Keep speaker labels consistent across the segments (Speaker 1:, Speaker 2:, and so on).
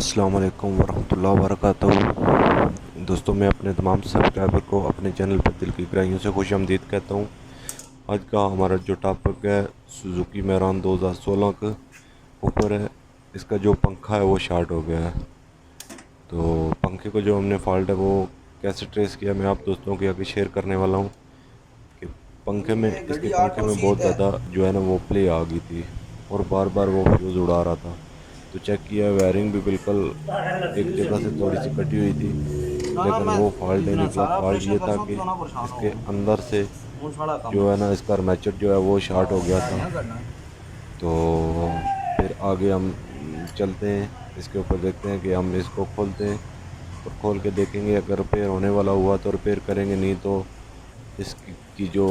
Speaker 1: अस्सलाम वालेकुम वरहमतुल्लाहि वबरकातुहू। दोस्तों, मैं अपने तमाम सब्सक्राइबर को अपने चैनल पर दिल की गहराइयों से खुशामदीद कहता हूँ। आज का हमारा जो टॉपिक है सुजुकी मेहरान 2016 के ऊपर है। इसका जो पंखा है वो शार्ट हो गया है। तो पंखे को जो हमने फॉल्ट है वो कैसे ट्रेस किया, मैं आप दोस्तों के आगे शेयर करने वाला हूँ कि इसके पंखे में बहुत ज़्यादा जो है ना वो प्ले आ गई थी और बार बार वो फ्यूज़ उड़ा रहा था। तो चेक किया, वायरिंग भी बिल्कुल एक जगह से थोड़ी सी कटी हुई थी, लेकिन वो फॉल्ट नहीं निकला। फॉल्ट ये था कि इसके अंदर से जो है ना इसका आर्मेचर जो है वो शार्ट हो गया था। तो फिर आगे हम चलते हैं, इसके ऊपर देखते हैं कि हम इसको खोलते हैं और खोल के देखेंगे। अगर रिपेयर होने वाला हुआ तो रिपेयर करेंगे, नहीं तो इसकी जो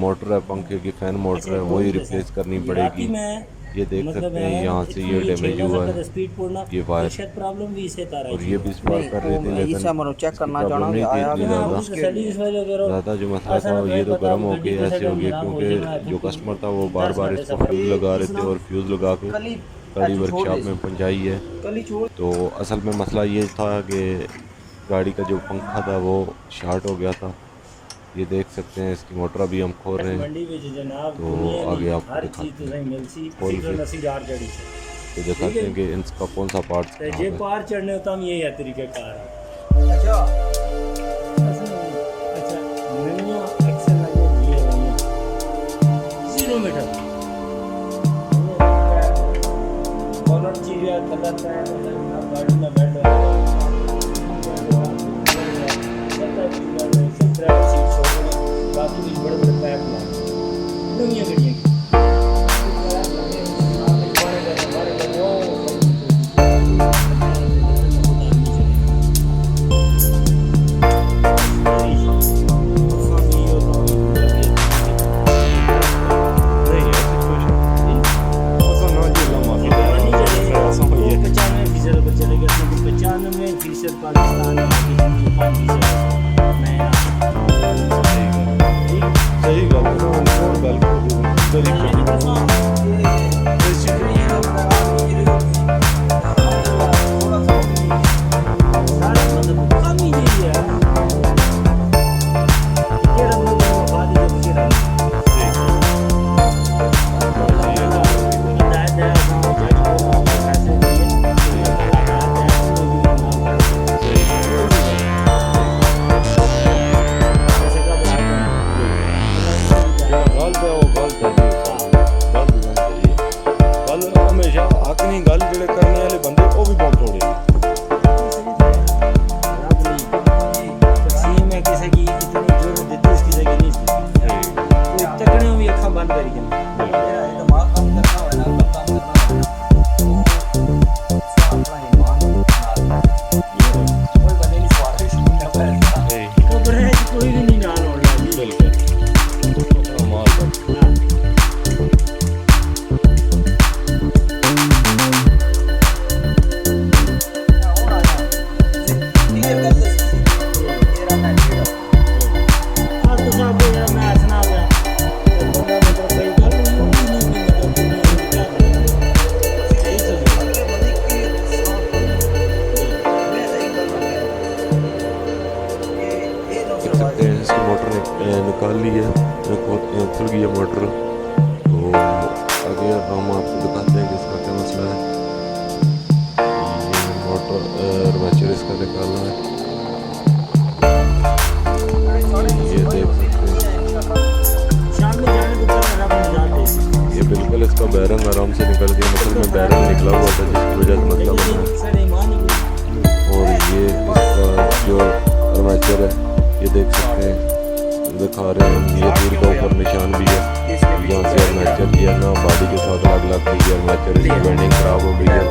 Speaker 1: मोटर है, पंखे की फ़ैन मोटर है, वही रिप्लेस करनी पड़ेगी। ये देख सकते हैं यहाँ से ये डैमेज हुआ है, ये वायर, और ये भी स्पार्क कर रही थी, लेकिन प्रॉब्लम नहीं थी ज़्यादा। जो मसला था ये तो गर्म हो के ऐसे हो गया, क्योंकि जो कस्टमर था वो बार बार इसको फ्यूज़ लगा रहे थे और फ्यूज़ लगा के गाड़ी वर्कशॉप में पहुँचाई है। तो असल में मसला ये था कि गाड़ी का जो पंखा था वो शार्ट हो गया था। ये देख सकते हैं, इसकी मोटर अभी हम खोल रहे हैं। तो आगे आपको दिखाते हैं खोल के, तो दिखाते हैं कि इसका कौन सा पार्ट
Speaker 2: ये पार चढ़ने होता हम यही है तरीक़ेकार।
Speaker 1: इसकी मोटर निकाल ली है, खुल गई है मोटर। तो आगे हम आपको दिखाते हैं कि इसका क्या मसला है। ये मोटर आर्मेचर इसका निकालना है, ये देख सकते हैं। ये बिल्कुल इसका बैरंग आराम से निकल गया, मतलब में बैरंग निकला हुआ था जिसकी वजह से मसला बना है। और ये इसका जो आर्मेचर है ये देख सकते हैं, दिखा रहे हैं। ये दूर का ऊपर निशान भी है, यहाँ से आर्मेचर किया ना बॉडी के साथ अलग अलग गई है। आर्मेचर इसकी बेंडिंग ख़राब हो गई है,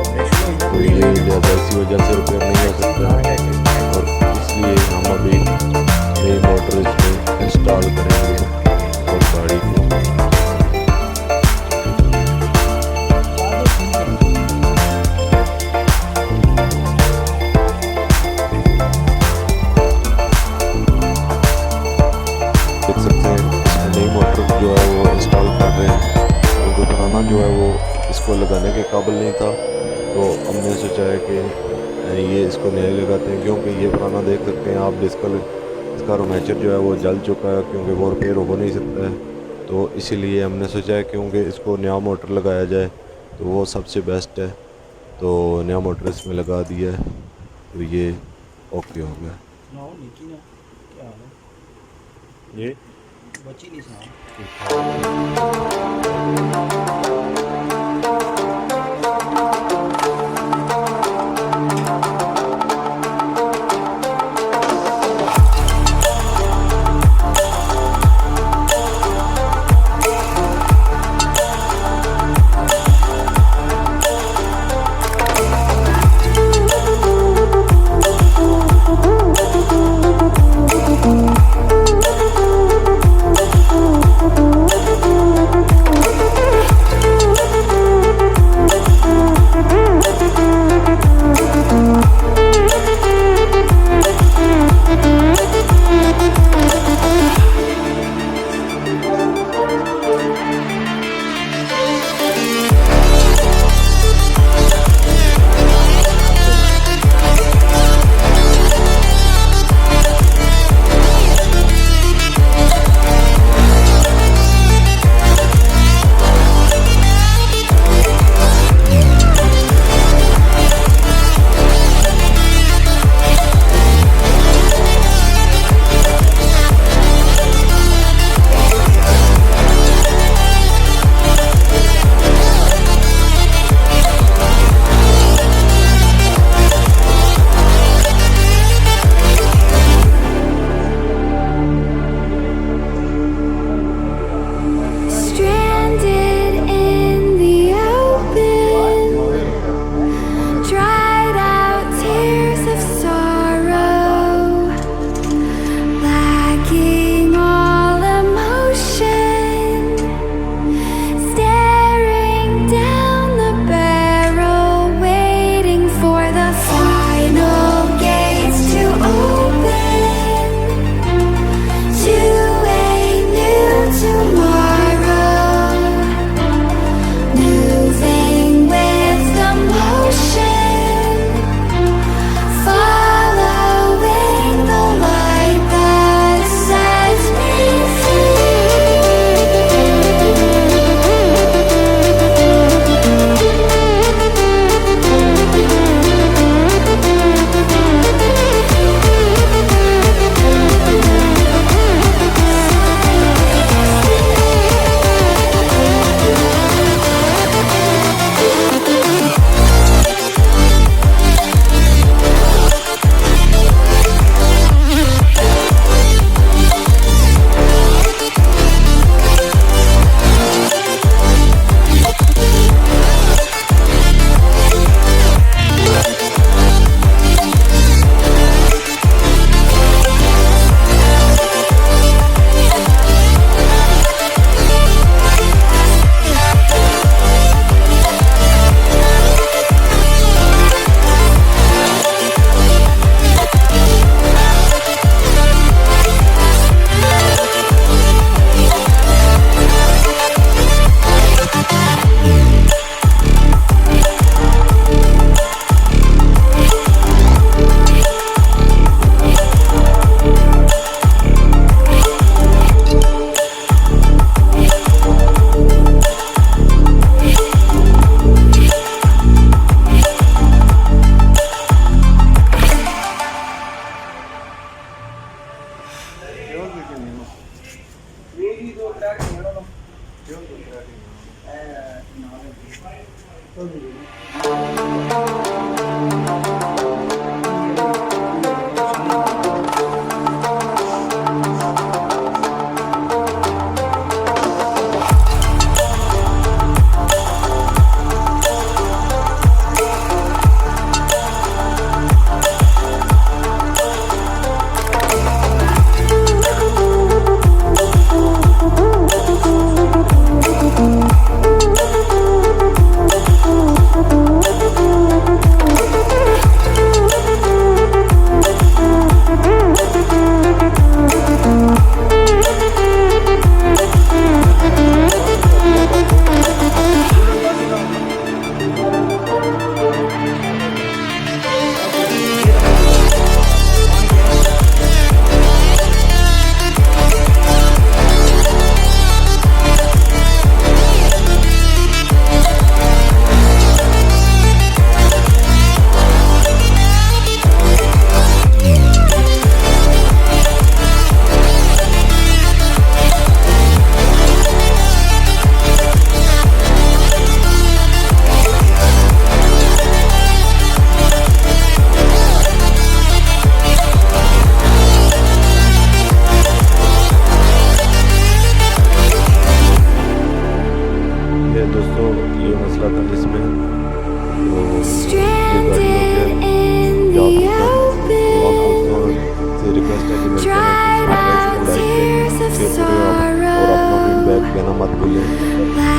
Speaker 1: तो ये ज़्यादा इसी वजह से रिपेयर नहीं हो सकता, और इसलिए हम अभी नई मोटर इसमें इंस्टॉल करेंगे और गाड़ी को जो है वो इंस्टॉल कर रहे हैं, क्योंकि पुराना जो है वो इसको लगाने के काबिल नहीं था। तो हमने सोचा है कि ये इसको नया लगाते हैं, क्योंकि ये पुराना देख सकते हैं आप, इसका रोमेचर जो है वो जल चुका है, क्योंकि वो रिपेयर हो नहीं सकता है। तो इसीलिए हमने सोचा है क्योंकि इसको नया मोटर लगाया जाए तो वो सबसे बेस्ट है। तो नया मोटर इसमें लगा दिया है, तो ये ओके हो गया।
Speaker 2: सुनाओ निकी ना, क्या हाल है?
Speaker 1: ये
Speaker 2: बची नहीं सुनाओ।
Speaker 1: बोले।